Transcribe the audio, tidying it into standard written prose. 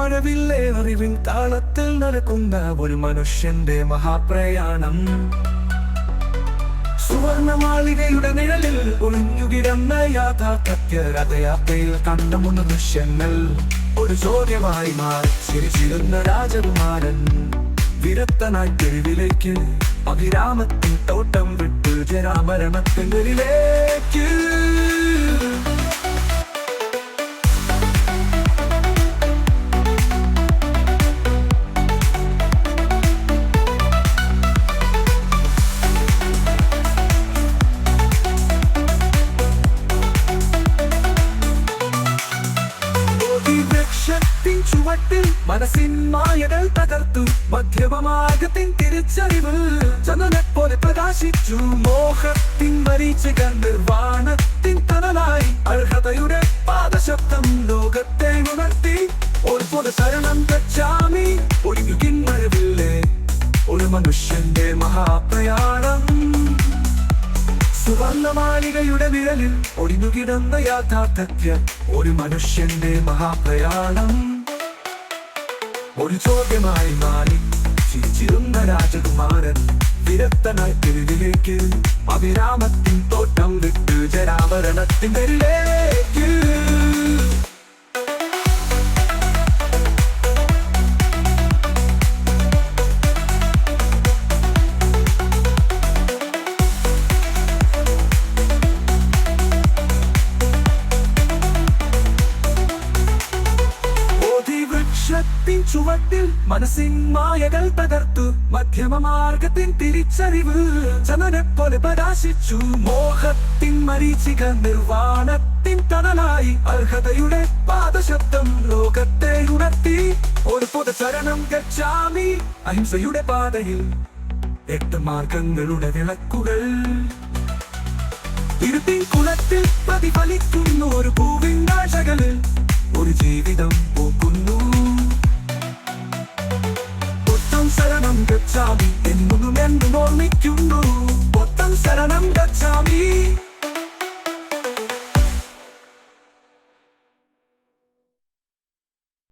മഴവില്ലേ അറിവിൻ താളത്തിൽ നടക്കുന്ന ഒരു മനുഷ്യന്റെ മഹാപ്രയാണം. സുവർണമാളികയുടെ നിഴലിൽ ഒളിഞ്ഞുകിടന്ന യാഥാർത്ഥ്യ രഥയാത്രയിൽ കണ്ട മൂന്ന് ദൃശ്യങ്ങൾ ഒരു ചോദ്യമായി മാറി. ചിരിച്ചിരുന്ന രാജകുമാരൻ വിരക്തനായി തെരുവിലേക്ക്, അഭിരാമത്തിൻ തോട്ടം വിട്ട് ജരാമരണത്തിലേക്ക്. ചുവട്ടിൽ മനസ്സിൻ മായകൾ തകർത്തു, മധ്യമമാർഗത്തിൻ തിരിച്ചറിവ് ചന്ദ്രനെപ്പോലെ പ്രകാശിച്ചു. മോഹത്തിൻ മരീചികൾ നിർവാണത്തിൻ തണലായി, അർഹതയുടെ പാദശബ്ദം ലോകത്തെ ഉണർത്തി. ഒരു ശരണം ഗച്ഛാമി, ഒഴുകിൻ മഴവില്ലേ ഒരു മനുഷ്യന്റെ മഹാപ്രയാണം. സുവർണമാളികയുടെ വിരലിൽ ഒളിഞ്ഞുകിടന്ന യാഥാർത്ഥ്യ ഒരു മനുഷ്യന്റെ മഹാപ്രയാണം. ഒരു ചോദ്യമായി മാറി. ചിരിച്ചിരുന്ന രാജകുമാരൻ വിരക്തനായി തെരുവിലേക്ക്, അഭിരാമത്തിൻ തോട്ടം വിട്ട് ജരാമരണത്തിൻ പേരിലേക്ക്. ചുവട്ടിൽ മനസ്സിൻ മായകൾ തകർത്തു, മധ്യമമാർഗത്തിൻ തിരിച്ചറിവ് ചന്ദ്രനെപ്പോലെ പ്രകാശിച്ചു. മോഹത്തിൻ മരീചിക നിർവാണത്തിൻ തണലായി, അർഹതയുടെ പാദശബ്ദം ലോകത്തെ ഉണർത്തി. ഒരു പൊതുചരണം ഗച്ഛാമി, അഹിംസയുടെ പാതയിൽ 8 മാർഗങ്ങളുടെ വിളക്കുകൾ. ഇരുട്ടിൻ കുളത്തിൽ പ്രതിഫലിക്കുന്നു ഒരു പൂവിൻ കാഴ്ചകളിൽ ഒരു ജീവിതം പൂക്കുന്നു. ശരണം ഗച്ഛാമി എന്നും ഓർമ്മിക്കുന്നു. ശരണം ഗച്ഛാമി.